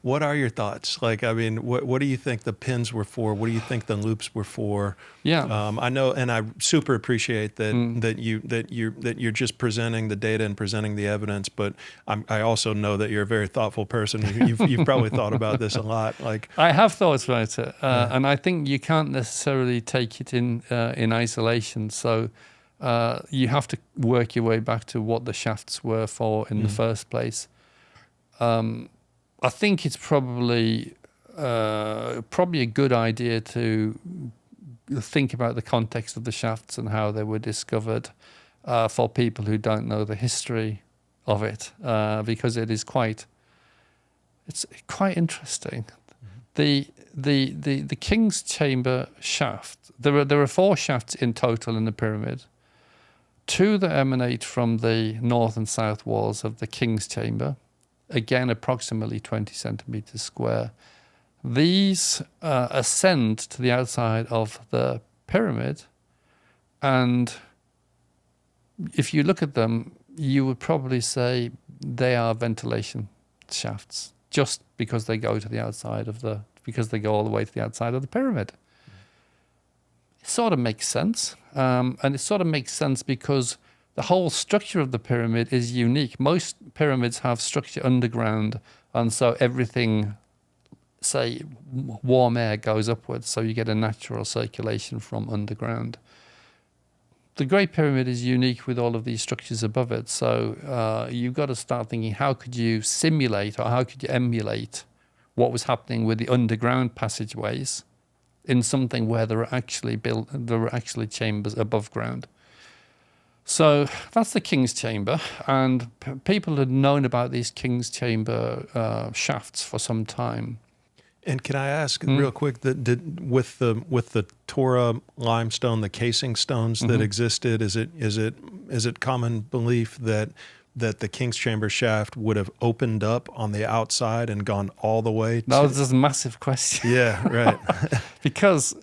What are your thoughts? Like, I mean, what do you think the pins were for? What do you think the loops were for? Yeah. I know, and I super appreciate that Mm. you're just presenting the data and presenting the evidence. But I also know that you're a very thoughtful person. You've probably thought about this a lot. Like, I have thought about it, yeah, and I think you can't necessarily take it in isolation. So you have to work your way back to what the shafts were for in the mm, first place. I think it's probably a good idea to think about the context of the shafts and how they were discovered for people who don't know the history of it, because it's quite interesting. The King's Chamber shaft. There are four shafts in total in the pyramid. Two that emanate from the north and south walls of the King's Chamber, again approximately 20 centimeters square. These ascend to the outside of the pyramid, and if you look at them, you would probably say they are ventilation shafts, just because they go to the outside of because they go all the way to the outside of the pyramid. It sort of makes sense, and it sort of makes sense because the whole structure of the pyramid is unique. Most pyramids have structure underground, and so everything, say, warm air goes upwards, so you get a natural circulation from underground. The Great Pyramid is unique with all of these structures above it, so you've got to start thinking, how could you simulate or how could you emulate what was happening with the underground passageways in something where there were actually chambers above ground. So that's the King's Chamber, and people had known about these King's Chamber shafts for some time. and can I ask real quick that with the Torah limestone, the casing stones that existed, is it common belief that the King's Chamber shaft would have opened up on the outside and gone all the way That to? was just a massive question. Yeah, right. Because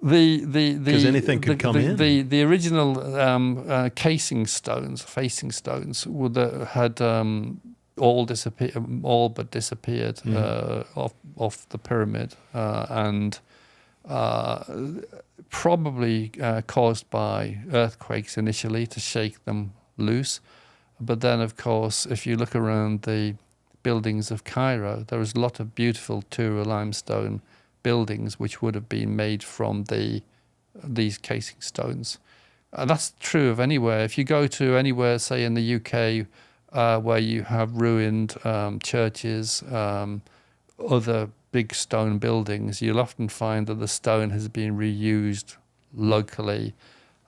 because anything could come in. The original facing stones had all but disappeared off the pyramid, and probably caused by earthquakes initially to shake them loose. But then, of course, if you look around the buildings of Cairo, there is a lot of beautiful Tura limestone buildings which would have been made from these casing stones. That's true of anywhere. If you go to anywhere, say in the UK, where you have ruined churches, other big stone buildings, you'll often find that the stone has been reused locally.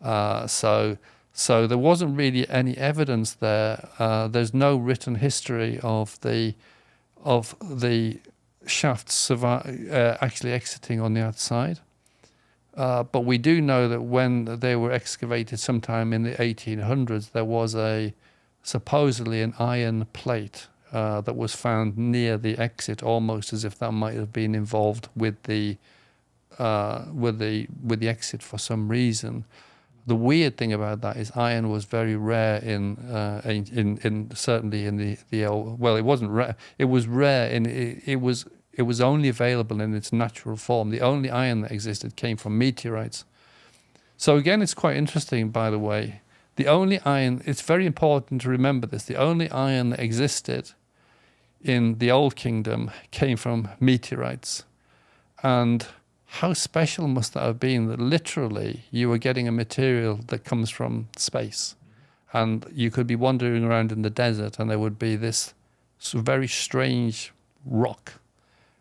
So there wasn't really any evidence there. There's no written history of the shafts actually exiting on the outside. But we do know that when they were excavated sometime in the 1800s, there was supposedly an iron plate that was found near the exit, almost as if that might have been involved with the exit for some reason. The weird thing about that is iron was very rare in certainly in the old. Well, it wasn't rare. It was rare, and it was only available in its natural form. The only iron that existed came from meteorites. So again, it's quite interesting, by the way. The only iron, it's very important to remember this, the only iron that existed in the Old Kingdom came from meteorites. And how special must that have been that literally you were getting a material that comes from space, and you could be wandering around in the desert and there would be this very strange rock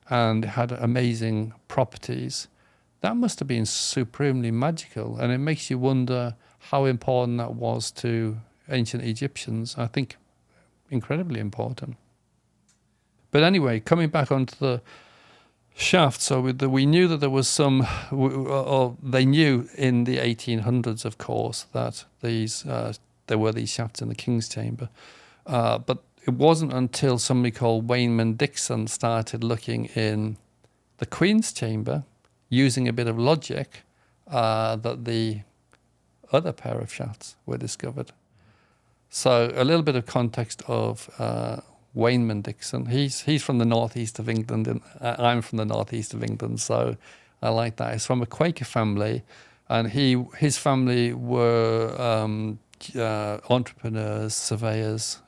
and it had amazing properties. That must have been supremely magical, and it makes you wonder how important that was to ancient Egyptians. I think incredibly important. But anyway, coming back onto the shaft, so we knew that there was some, or they knew in the 1800s, of course, that there were these shafts in the King's Chamber. But it wasn't until somebody called Wayman Dixon started looking in the Queen's Chamber, using a bit of logic, that the other pair of shafts were discovered. So a little bit of context of Waynman Dixon. He's from the northeast of England, and I'm from the northeast of England, so I like that. He's from a Quaker family, and his family were entrepreneurs, surveyors,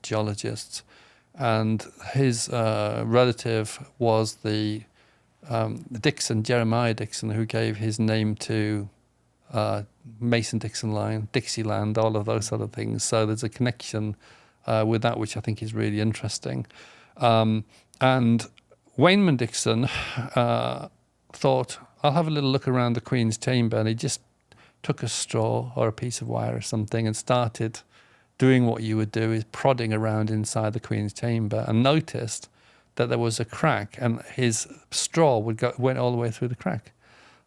geologists, and his relative was the Dixon, Jeremiah Dixon, who gave his name to Mason-Dixon line, Dixieland, all of those sort of things. So there's a connection with that, which I think is really interesting. And Waynman Dixon thought, I'll have a little look around the Queen's chamber, and he just took a straw or a piece of wire or something and started doing what you would do, is prodding around inside the Queen's chamber, and noticed that there was a crack, and his straw went all the way through the crack.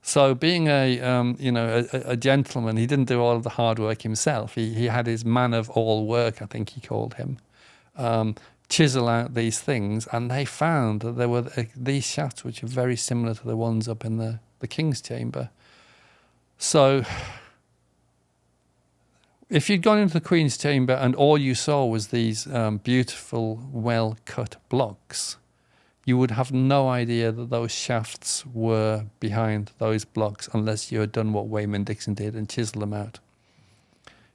So being a gentleman, he didn't do all of the hard work himself. He had his man of all work, I think he called him, chisel out these things, and they found that there were these shafts which are very similar to the ones up in the King's chamber. So if you'd gone into the Queen's chamber and all you saw was these beautiful, well-cut blocks, you would have no idea that those shafts were behind those blocks unless you had done what Wayman Dixon did and chiseled them out.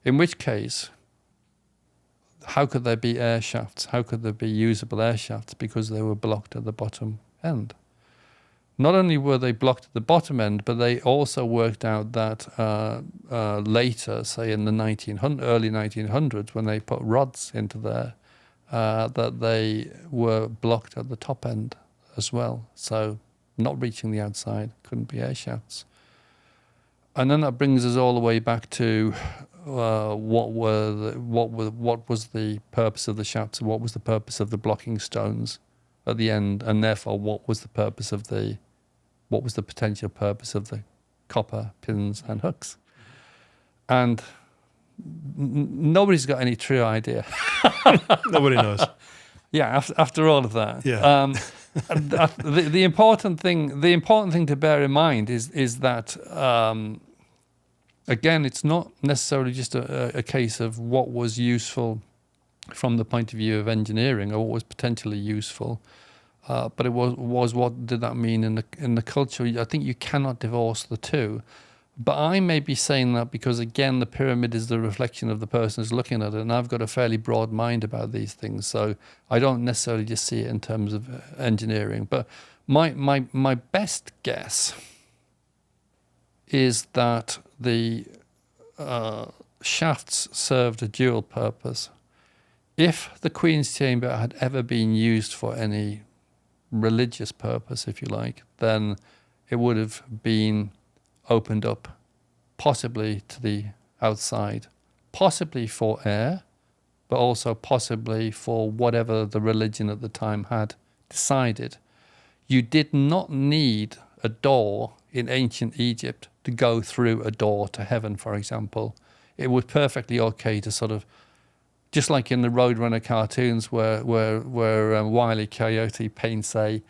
In which case, how could there be air shafts? How could there be usable air shafts? Because they were blocked at the bottom end. Not only were they blocked at the bottom end, but they also worked out that later, say in the early 1900s, when they put rods into there, that they were blocked at the top end as well. So not reaching the outside, couldn't be air shafts. And then that brings us all the way back to what was the purpose of the shafts, and what was the purpose of the blocking stones at the end, and therefore what was the potential purpose of the copper pins and hooks. And nobody's got any true idea. Nobody knows. Yeah, after all of that. Yeah. The important thing to bear in mind is that again, it's not necessarily just a case of what was useful from the point of view of engineering, or what was potentially useful, but it was what did that mean in the culture. I think you cannot divorce the two. But I may be saying that because, again, the pyramid is the reflection of the person who's looking at it, and I've got a fairly broad mind about these things, so I don't necessarily just see it in terms of engineering. But my best guess is that the shafts served a dual purpose. If the Queen's chamber had ever been used for any religious purpose, if you like, then it would have been opened up, possibly to the outside, possibly for air, but also possibly for whatever the religion at the time had decided. You did not need a door in ancient Egypt to go through a door to heaven, for example. It was perfectly okay to sort of, just like in the Roadrunner cartoons where Wile E. Coyote paints a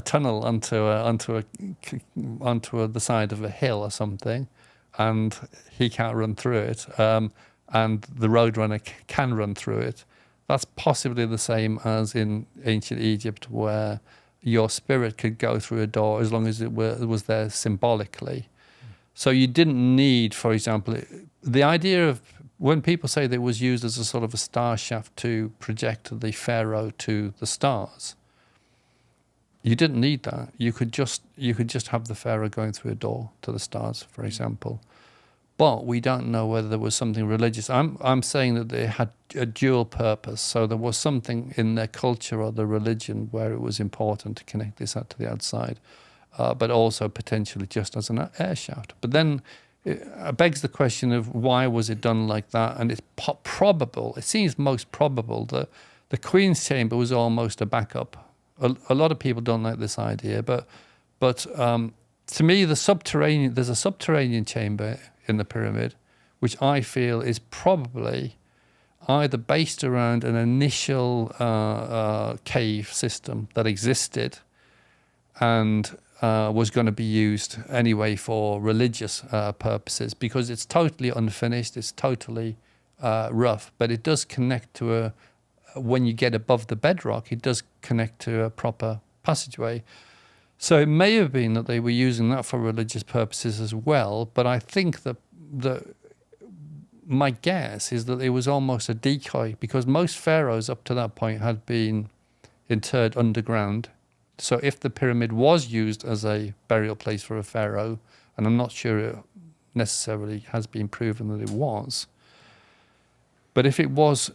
tunnel onto the side of a hill or something, and he can't run through it, and the Roadrunner can run through it. That's possibly the same as in ancient Egypt, where your spirit could go through a door as long as it was there symbolically. So you didn't need, for example, the idea of when people say that it was used as a sort of a star shaft to project the pharaoh to the stars, you didn't need that. You could just have the pharaoh going through a door to the stars, for example. But we don't know whether there was something religious. I'm saying that they had a dual purpose. So there was something in their culture or their religion where it was important to connect this out to the outside, but also potentially just as an air shaft. But then it begs the question of why was it done like that? And it's probable, it seems most probable that the Queen's chamber was almost a backup. A lot of people don't like this idea, but to me, there's a subterranean chamber in the pyramid, which I feel is probably either based around an initial cave system that existed and was going to be used anyway for religious purposes, because it's totally unfinished, it's totally rough, but it does connect to when you get above the bedrock, it does connect to a proper passageway. So it may have been that they were using that for religious purposes as well. But I think that my guess is that it was almost a decoy, because most pharaohs up to that point had been interred underground. So if the pyramid was used as a burial place for a pharaoh, and I'm not sure it necessarily has been proven that it was, but if it was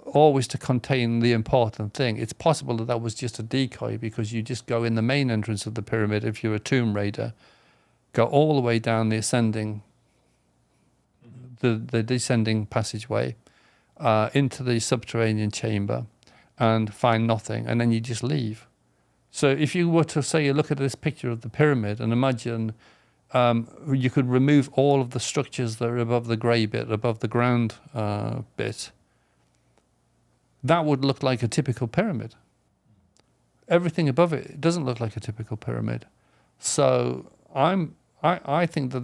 always to contain the important thing, it's possible that that was just a decoy, because you just go in the main entrance of the pyramid if you're a tomb raider, go all the way down the ascending, the descending passageway into the subterranean chamber and find nothing, and then you just leave. So if you were to say, you look at this picture of the pyramid and imagine you could remove all of the structures that are above the grey bit, above the ground bit, that would look like a typical pyramid. Everything above it doesn't look like a typical pyramid. So I think that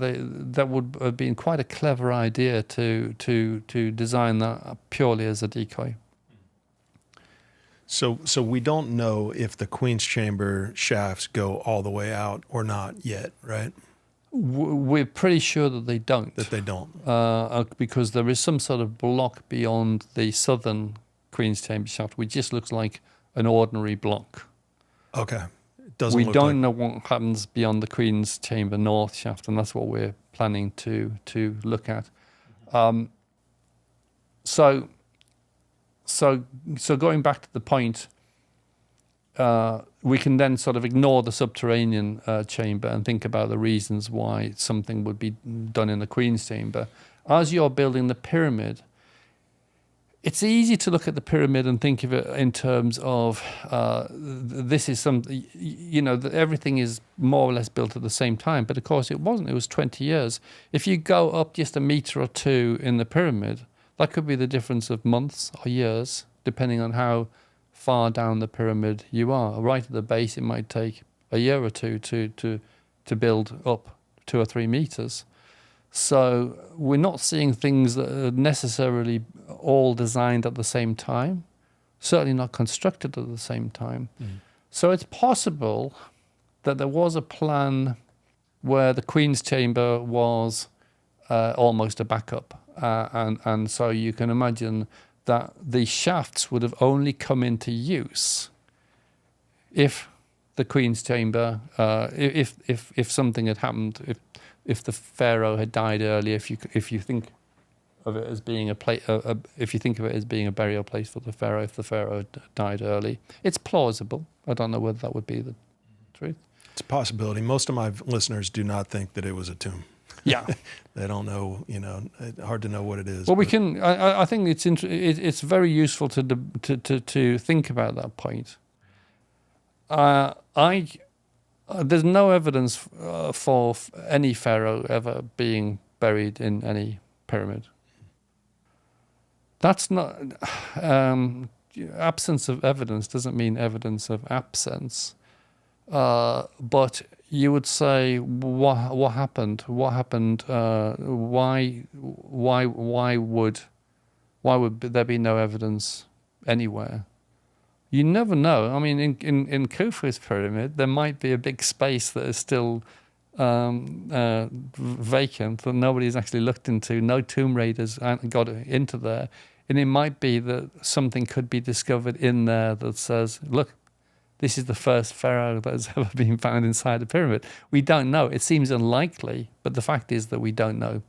that would have been quite a clever idea to design that purely as a decoy. So we don't know if the Queen's Chamber shafts go all the way out or not yet, right? We're pretty sure that they don't. That they don't. Because there is some sort of block beyond the southern Queen's Chamber shaft, which just looks like an ordinary block. Okay. It doesn't we look don't know what happens beyond the Queen's Chamber North shaft, and that's what we're planning to look at. So going back to the point, we can then sort of ignore the subterranean chamber and think about the reasons why something would be done in the Queen's Chamber. As you're building the pyramid, it's easy to look at the pyramid and think of it in terms of this is something, everything is more or less built at the same time. But of course it wasn't. It was 20 years. If you go up just a meter or two in the pyramid, that could be the difference of months or years, depending on how far down the pyramid you are. Right at the base, it might take a year or two to build up 2 or 3 meters. So we're not seeing things that are necessarily all designed at the same time, certainly not constructed at the same time. Mm. So it's possible that there was a plan where the Queen's Chamber was almost a backup. And so you can imagine that the shafts would have only come into use if the Queen's Chamber, if something had happened, if the pharaoh had died early, if you think of it as being if you think of it as being a burial place for the pharaoh, if the pharaoh had died early, it's plausible. I don't know whether that would be the truth. It's a possibility. Most of my listeners do not think that it was a tomb. Yeah, they don't know. Hard to know what it is. Well, we can. I think it's very useful to think about that point. There's no evidence for any pharaoh ever being buried in any pyramid. That's not absence of evidence doesn't mean evidence of absence. But you would say, what happened? What happened? Why would there be no evidence anywhere? You never know. I mean, in Khufu's pyramid, there might be a big space that is still vacant that nobody's actually looked into. No tomb raiders got into there, and it might be that something could be discovered in there that says, "Look, this is the first pharaoh that has ever been found inside a pyramid." We don't know. It seems unlikely, but the fact is that we don't know.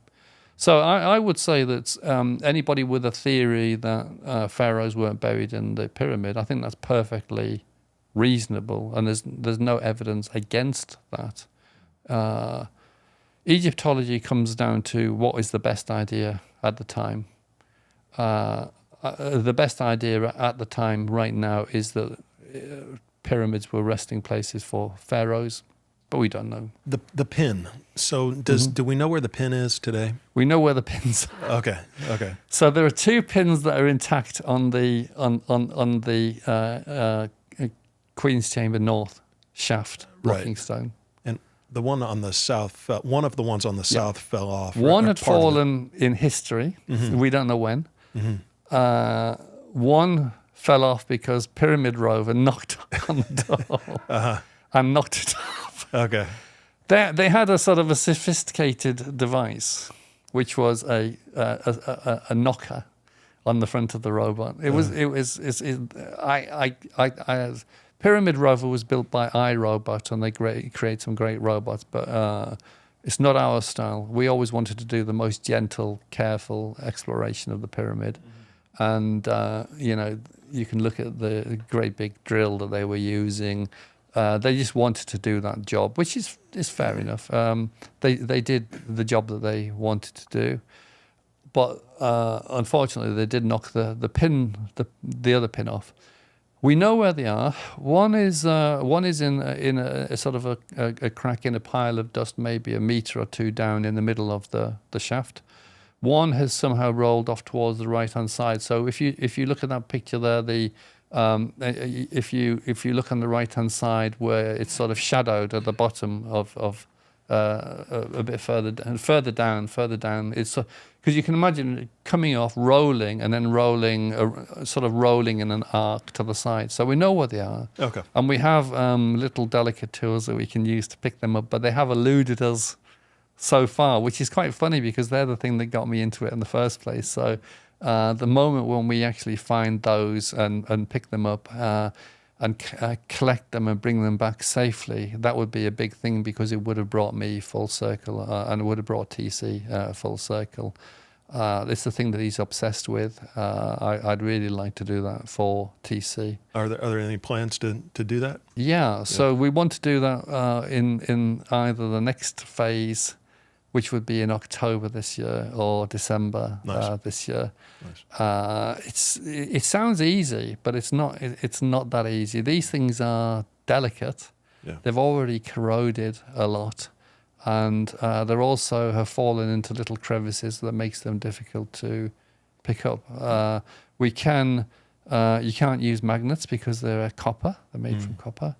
So I would say that anybody with a theory that pharaohs weren't buried in the pyramid, I think that's perfectly reasonable, and there's no evidence against that. Egyptology comes down to what is the best idea at the time. The best idea at the time right now is that pyramids were resting places for pharaohs, but we don't know. The pin. So do we know where the pin is today? We know where the pins are. Okay. So there are 2 pins that are intact on the Queen's Chamber North shaft blocking stone. And the one on the south, one of the ones on the south fell off. One had fallen in history. Mm-hmm. We don't know when. Mm-hmm. One fell off because Pyramid Rover knocked on the door and knocked it off. Okay. They had a sort of a sophisticated device, which was a knocker on the front of the robot. Pyramid Rover was built by iRobot, and they create some great robots, but it's not our style. We always wanted to do the most gentle, careful exploration of the pyramid. And, you can look at the great big drill that they were using. They just wanted to do that job, which is fair enough. They did the job that they wanted to do. But unfortunately, they did knock the other pin off. We know where they are. One is in a sort of a crack in a pile of dust, maybe a meter or two down in the middle of the shaft. One has somehow rolled off towards the right hand side. So if you look at that picture there, if you look on the right hand side where it's sort of shadowed at the bottom of a bit further down, it's because you can imagine it coming off, rolling, and then rolling in an arc to the side. So we know where they are. Okay. And we have little delicate tools that we can use to pick them up, but they have eluded us so far, which is quite funny because they're the thing that got me into it in the first place. So the moment when we actually find those and pick them up and collect them and bring them back safely, that would be a big thing because it would have brought me full circle and it would have brought TC full circle. It's the thing that he's obsessed with. I'd really like to do that for TC. Are there any plans to do that? Yeah, so we want to do that in either the next phase, which would be in October this year, or December this year. Nice. It sounds easy, but it's not. It's not that easy. These things are delicate. Yeah. They've already corroded a lot, and they also have fallen into little crevices that makes them difficult to pick up. You can't use magnets because they're copper. They're made from copper.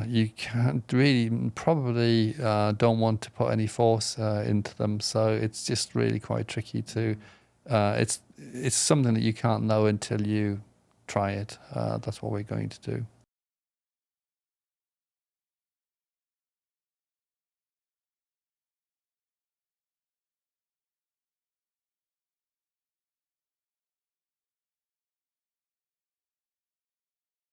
You can't really, probably don't want to put any force into them, so it's just really quite tricky to. It's something that you can't know until you try it. That's what we're going to do.